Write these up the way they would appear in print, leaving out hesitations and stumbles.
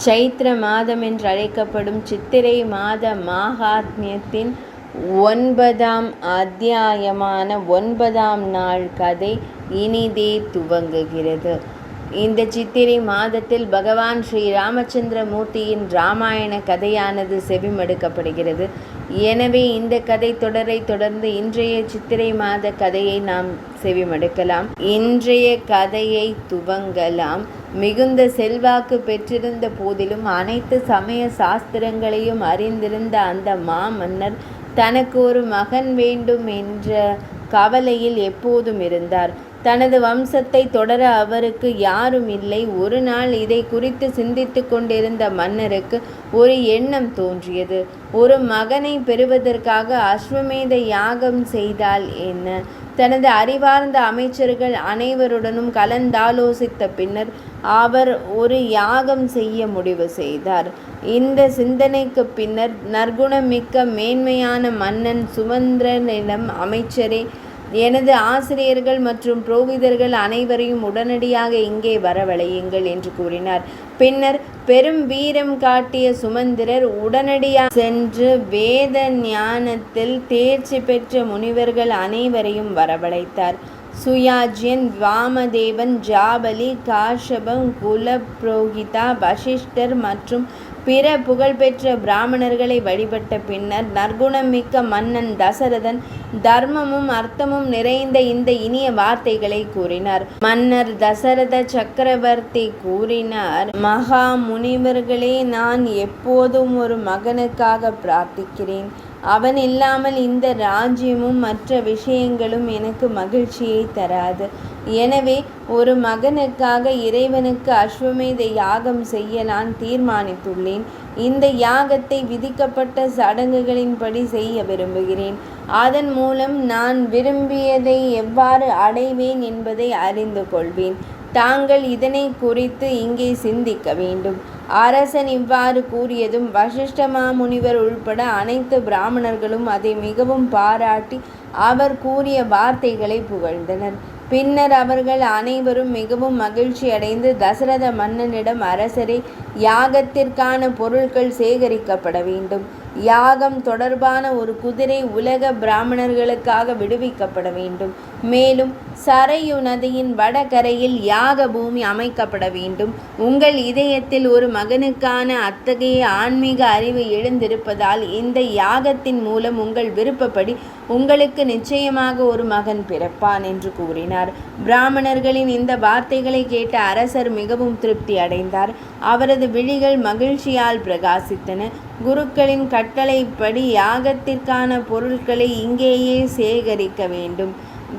சைத்திர மாதம் என்று அழைக்கப்படும் சித்திரை மாத மாகாத்மியத்தின் 9ஆம் அத்தியாயமான 9ஆம் நாள் கதை இனிதே துவங்குகிறது. இந்த சித்திரை மாதத்தில் பகவான் ஸ்ரீ ராமச்சந்திர மூர்த்தியின் இராமாயண கதையானது செவிமடுக்கப்படுகிறது. எனவே இந்த கதை தொடரை தொடர்ந்து இன்றைய சித்திரை மாத கதையை நாம் செவிமடுக்கலாம். இன்றைய கதையை துவங்கலாம். மிகுந்த செல்வாக்கு பெற்றிருந்த போதிலும் அனைத்து சமய சாஸ்திரங்களையும் அறிந்திருந்த அந்த மாமன்னர் தனக்கு ஒரு மகன் வேண்டும் என்ற கவலையில் எப்போதும் இருந்தார். தனது வம்சத்தை தொடர அவருக்கு யாரும் இல்லை. ஒரு நாள் இதை குறித்து சிந்தித்து கொண்டிருந்த மன்னருக்கு ஒரு எண்ணம் தோன்றியது. ஒரு மகனை பெறுவதற்காக அஸ்வமேத யாகம் செய்தால் என்ன? தனது அறிவார்ந்த அமைச்சர்கள் அனைவருடனும் கலந்தாலோசித்த பின்னர் அவர் ஒரு யாகம் செய்ய முடிவு செய்தார். இந்த சிந்தனைக்கு பின்னர் நற்குணமிக்க மேன்மையான மன்னன் சுமந்திரனிடம், அமைச்சரே, எனது ஆசிரியர்கள் மற்றும் புரோகிதர்கள் அனைவரையும் உடனடியாக இங்கே வரவழையுங்கள் என்று கூறினார். பின்னர் பெரும் வீரம் காட்டிய சுமந்திரர் உடனடியாக சென்று வேத ஞானத்தில் தேர்ச்சி பெற்ற முனிவர்கள் அனைவரையும் வரவழைத்தார். சுயாஜ்யன், வாமதேவன், ஜாபலி, காஷபம், குலப்ரோகிதா, வசிஷ்டர் மற்றும் பிற புகழ்பெற்ற பிராமணர்களை வழிபட்ட பின்னர் நற்குணமிக்க மன்னன் தசரதன் தர்மமும் அர்த்தமும் நிறைந்த இந்த இனிய வார்த்தைகளை கூறினார். மன்னர் தசரத சக்கரவர்த்தி கூறினார்: மகா முனிவர்களே, நான் எப்போதும் ஒரு மகனுக்காக பிரார்த்திக்கிறேன். அவன் இல்லாமல் இந்த ராஜ்யமும் மற்ற விஷயங்களும் எனக்கு மகிழ்ச்சியை தராது. எனவே ஒரு மகனுக்காக இறைவனுக்கு அஸ்வமேத யாகம் செய்ய நான் தீர்மானித்துள்ளேன். இந்த யாகத்தை விதிக்கப்பட்ட சடங்குகளின்படி செய்ய விரும்புகிறேன். அதன் மூலம் நான் விரும்பியதை எவ்வாறு அடைவேன் என்பதை அறிந்து கொள்வேன். தாங்கள் இதனை குறித்து இங்கே சிந்திக்க வேண்டும். அரசன் இவ்வாறு கூறியதும் வசிஷ்ட மாமுனிவர் உள்பட அனைத்து பிராமணர்களும் அதை மிகவும் பாராட்டி அவர் கூறிய வார்த்தைகளை புகழ்ந்தனர். பின்னர் அவர்கள் அனைவரும் மிகவும் மகிழ்ச்சி அடைந்து தசரத மன்னனிடம், அரசரே, யாகத்திற்கான பொருட்கள் சேகரிக்கப்பட வேண்டும். யாகம் தொடர்பான ஒரு குதிரை உலக பிராமணர்களுக்காக விடுவிக்கப்பட வேண்டும். மேலும் சரையு நதியின் வடகரையில் யாக பூமி அமைக்கப்பட வேண்டும். உங்கள் இதயத்தில் ஒரு மகனுக்கான அத்தகைய ஆன்மீக அறிவு எழுந்திருப்பதால் இந்த யாகத்தின் மூலம் உங்கள் விருப்பப்படி உங்களுக்கு நிச்சயமாக ஒரு மகன் பிறப்பான் என்று கூறினார். பிராமணர்களின் இந்த வார்த்தைகளை கேட்ட அரசர் மிகவும் திருப்தி அடைந்தார். அவரது விழிகள் மகிழ்ச்சியால் பிரகாசித்தன. குருக்களின் கட்டளைப்படி யாகத்திற்கான பொருட்களை இங்கேயே சேகரிக்க வேண்டும்.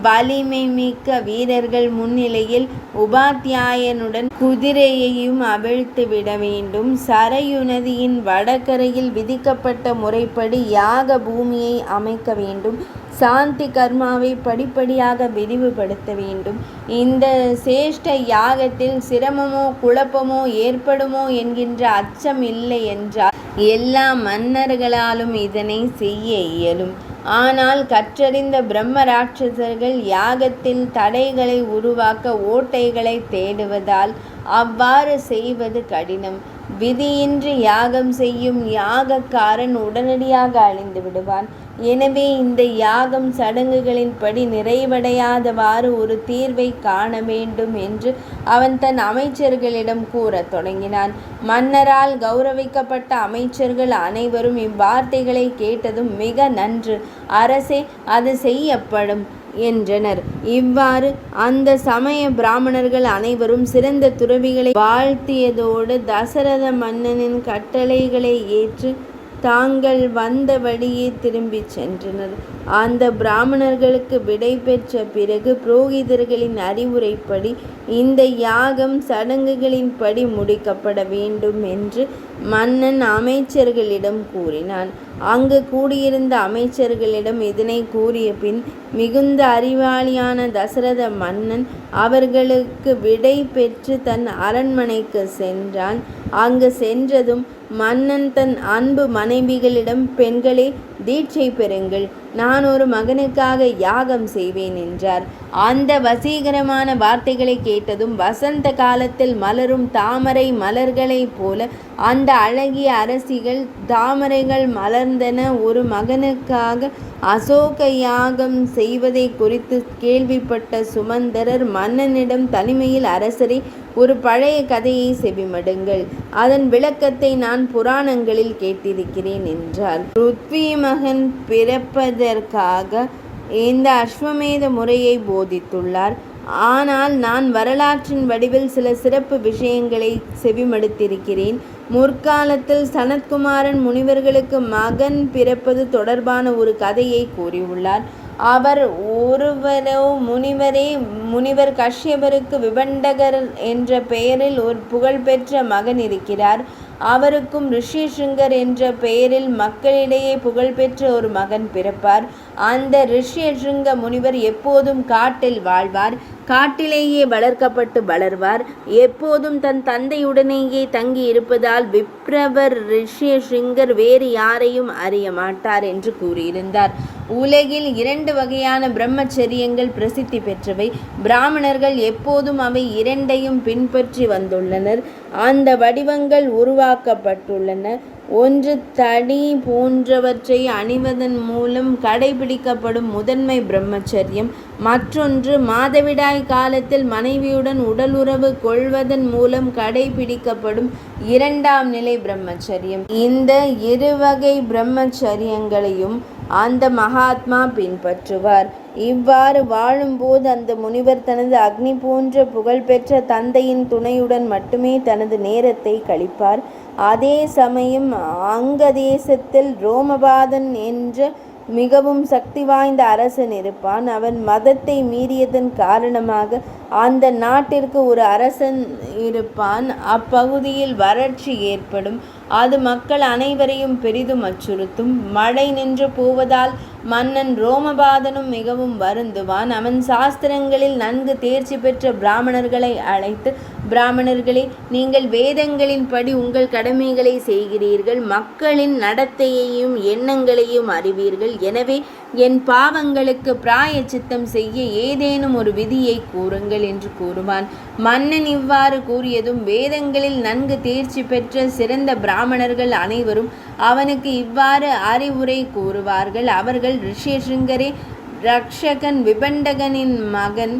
வலிமை மிக்க வீரர்கள் முன்னிலையில் உபாத்தியாயனுடன் குதிரையையும் அவிழ்த்து விட வேண்டும். சரையு நதியின் வடகரையில் விதிக்கப்பட்ட முறைப்படி யாக பூமியை அமைக்க வேண்டும். சாந்தி கர்மாவை படிப்படியாக விரிவுபடுத்த வேண்டும். இந்த சேஷ்ட யாகத்தில் சிரமமோ குழப்பமோ ஏற்படுமோ என்கின்ற அச்சம் இல்லை என்றால் எல்லா மன்னர்களாலும் இதனை செய்ய இயலும். ஆனால் கற்றறிந்த பிரம்ம ராட்சசர்கள் யாகத்தில் தடைகளை உருவாக்க ஓட்டைகளை தேடுவதால் அவ்வாறு செய்வது கடினம். விதியின்றி யாகம் செய்யும் யாகக்காரன் உடனடியாக அழிந்து விடுவான். எனவே இந்த யாகம் சடங்குகளின்படி நிறைவடையாதவாறு ஒரு தீர்வை காண வேண்டும் என்று அவன் தன் அமைச்சர்களிடம் கூறத் தொடங்கினான். மன்னரால் கௌரவிக்கப்பட்ட அமைச்சர்கள் அனைவரும் இவ்வார்த்தைகளை கேட்டதும், மிக நன்று அரசே, அது செய்யப்படும் என்றனர். இவ்வாறு அந்த சமய பிராமணர்கள் அனைவரும் சிறந்த துறவிகளை வாழ்த்தியதோடு தசரத மன்னனின் கட்டளைகளை ஏற்று தாங்கள் வந்த வழியே திரும்பி சென்றனர். அந்த பிராமணர்களுக்கு விடை பெற்ற பிறகு புரோகிதர்களின் அறிவுரைப்படி இந்த யாகம் சடங்குகளின்படி முடிக்கப்பட வேண்டும் என்று மன்னன் அமைச்சர்களிடம் கூறினான். அங்கு கூடியிருந்த அமைச்சர்களிடம் இதனை கூறிய பின் மிகுந்த அறிவாளியான தசரத மன்னன் அவர்களுக்கு விடை பெற்று தன் அரண்மனைக்கு சென்றான். அங்கு சென்றதும் மன்னன் தன் அன்பு மனைவிகளிடம், பெண்களே, தீட்சை பெறுங்கள். நான் ஒரு மகனுக்காக யாகம் செய்வேன் என்றார். அந்த வசீகரமான வார்த்தைகளை கேட்டதும் வசந்த காலத்தில் மலரும் தாமரை மலர்களைப் போல அந்த அழகிய அரசிகள் தாமரைகள் மலர்ந்தன. ஒரு மகனுக்காக அசோக யாகம் செய்வதை குறித்து கேள்விப்பட்ட சுமந்தரர் மன்னனிடம், தனிமையில் அரசரே, ஒரு பழைய கதையை செவிமடுங்கள், அதன் விளக்கத்தை நான் புராணங்களில் கேட்டிருக்கிறேன் என்றார். ருத்வி மகன் பிறப்பதற்காக இந்த அஸ்வமேத முறையை போதித்துள்ளார். ஆனால் நான் வரலாற்றின் வடிவில் சில சிறப்பு விஷயங்களை செவிமடுத்திருக்கிறேன். முற்காலத்தில் சனத்குமாரன் முனிவர்களுக்கு மகன் பிறப்பது தொடர்பான ஒரு கதையை கூறியுள்ளார். அவர் ஒருவரோ முனிவர் கஷ்யபருக்கு விபண்டகர் என்ற பெயரில் ஒரு புகழ்பெற்ற மகன் இருக்கிறார். அவருக்கும் ரிஷிசிருங்கர் என்ற பெயரில் மக்களிடையே புகழ்பெற்ற ஒரு மகன் பிறப்பார். அந்த ரிஷிசிருங்க முனிவர் எப்போதும் காட்டில் வாழ்வார். காட்டிலேயே வளர்க்கப்பட்டு வளர்வார். எப்போதும் தன் தந்தையுடனேயே தங்கி இருப்பதால் விப்ரவர் ரிஷிசிருங்கர் வேறு யாரையும் அறிய மாட்டார் என்று கூறியிருந்தார். உலகில் 2 வகையான பிரம்மச்சரியங்கள் பிரசித்தி பெற்றவை. பிராமணர்கள் எப்போதும் அவை இரண்டையும் பின்பற்றி வந்துள்ளனர். அந்த வடிவங்கள் உருவாக்கப்பட்டுள்ளன. ஒன்று தடி போன்றவற்றை அணிவதன் மூலம் கடைபிடிக்கப்படும் முதன்மை பிரம்மச்சரியம். மற்றொன்று மாதவிடாய் காலத்தில் மனைவியுடன் உடலுறவு கொள்வதன் மூலம் கடைபிடிக்கப்படும் 2ஆம் நிலை பிரம்மச்சரியம். இந்த 2 வகை பிரம்மச்சரியங்களையும் அந்த மகாத்மா பின்பற்றுவார். இவ்வாறு வாழும்போது அந்த முனிவர் தனது அக்னி போன்ற புகழ்பெற்ற தந்தையின் துணையுடன் மட்டுமே தனது நேரத்தை கழிப்பார். அதே சமயம் அங்கதேசத்தில் ரோமபாதன் என்ற மிகவும் சக்தி வாய்ந்த அரசன் இருப்பான். அவன் மதத்தை மீறியதன் காரணமாக அந்த நாட்டிற்கு ஒரு அரசன் இருப்பான். அப்பகுதியில் வறட்சி ஏற்படும். அது மக்கள் அனைவரையும் பெரிதும் அச்சுறுத்தும். மழை நின்று போவதால் மன்னன் ரோமபாதனும் மிகவும் வருந்துவான். அவன் சாஸ்திரங்களில் நன்கு தேர்ச்சி பெற்ற பிராமணர்களை அழைத்து, பிராமணர்களே, நீங்கள் வேதங்களின்படி உங்கள் கடமைகளை செய்கிறீர்கள், மக்களின் நடத்தையையும் எண்ணங்களையும் அறிவீர்கள். எனவே என் பாவங்களுக்கு பிராயச்சித்தம் செய்ய ஏதேனும் ஒரு விதியை கூறுங்கள் என்று கூறுவான். மன்னன் இவ்வாறு கூறியதும் வேதங்களில் நன்கு தேர்ச்சி பெற்ற சிறந்த பிராமணர்கள் அனைவரும் அவனுக்கு இவ்வாறு அறிவுரை கூறுவார்கள். அவர்கள், ரிஷிசிருங்கரே, ரக்ஷகன் விபண்டகனின் மகன்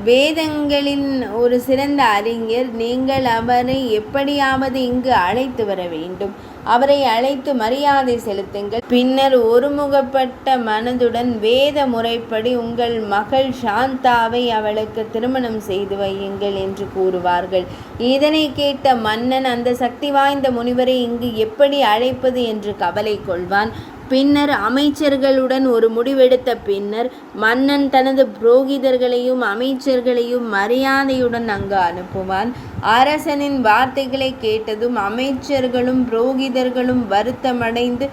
வேதங்களின் ஒரு சிறந்த அறிஞர். நீங்கள் அவரை எப்படியாவது இங்கு அழைத்து வர வேண்டும். அவரை அழைத்து மரியாதை செலுத்துங்கள். பின்னர் ஒருமுகப்பட்ட மனதுடன் வேத முறைப்படி உங்கள் மகள் சாந்தாவை அவளுக்கு திருமணம் செய்து வையுங்கள் என்று கூறுவார்கள். இதனை கேட்ட மன்னன் அந்த சக்தி வாய்ந்த முனிவரை இங்கு எப்படி அழைப்பது என்று கவலை கொள்வான். பின்னர் அமைச்சர்களுடன் ஒரு முடிவெடுத்த பின்னர் மன்னன் தனது புரோகிதர்களையும் அமைச்சர்களையும் மரியாதையுடன் அங்கு அனுப்புவான். அரசனின் வார்த்தைகளை கேட்டதும் அமைச்சர்களும் புரோகிதர்களும் வருத்தமடைந்து,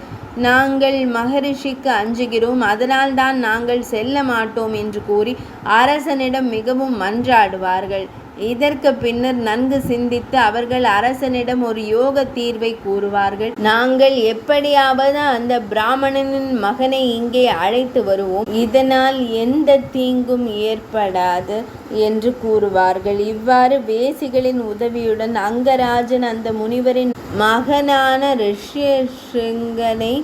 நாங்கள் மகரிஷிக்கு அஞ்சுகிறோம், அதனால்தான் நாங்கள் செல்ல மாட்டோம் என்று கூறி அரசனிடம் மிகவும் மன்றாடுவார்கள். இதற்கு பின்னர் நன்கு சிந்தித்து அவர்கள் அரசனிடம் ஒரு யோக தீர்வை கூறுவார்கள். நாங்கள் எப்படியாவது அந்த பிராமணனின் மகனை இங்கே அழைத்து வருவோம், இதனால் எந்த தீங்கும் ஏற்படாது என்று கூறுவார்கள். இவ்வாறு வேசிகளின் உதவியுடன் அங்கராஜன் அந்த முனிவரின் மகனான ரிஷிசிருங்கனை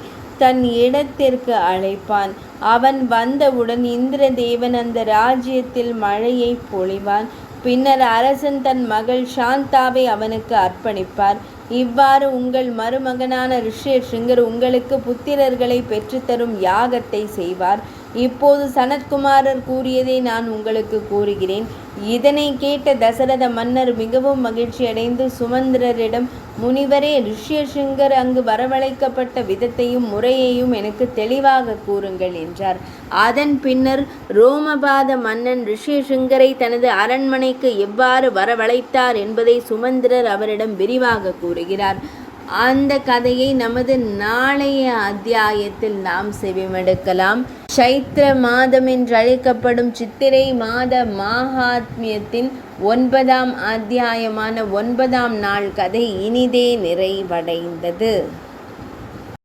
தன் இடத்திற்கு அழைப்பான். அவன் வந்தவுடன் இந்திரதேவன் அந்த ராஜ்யத்தில் மழையை பொழிவான். பின்னர் அரசன் தன் மகள் சாந்தாவை அவனுக்கு அர்ப்பணிப்பார். இவ்வாறு உங்கள் மருமகனான ரிஷிசிருங்கர் உங்களுக்கு புத்திரர்களை பெற்றுத்தரும் யாகத்தை செய்வார். இப்போது சனத்குமாரர் கூறியதை நான் உங்களுக்கு கூறுகிறேன். இதனை கேட்ட தசரத மன்னர் மிகவும் மகிழ்ச்சி அடைந்து சுமந்திரரிடம், முனிவரே, ரிஷிசிருங்கர் அங்கு வரவழைக்கப்பட்ட விதத்தையும் முறையையும் எனக்கு தெளிவாக கூறுங்கள் என்றார். அதன் பின்னர் ரோமபாத மன்னன் ரிஷிசிருங்கரை தனது அரண்மனைக்கு எவ்வாறு வரவழைத்தார் என்பதை சுமந்திரர் அவரிடம் விரிவாக கூறுகிறார். அந்த கதையை நமது நாளைய அத்தியாயத்தில் நாம் செவிமடுக்கலாம். சைத்திர மாதம் என்றழைக்கப்படும் சித்திரை மாத மாஹாத்மியத்தின் 9ஆம் அத்தியாயமான 9ஆம் நாள் கதை இனிதே நிறைவடைந்தது.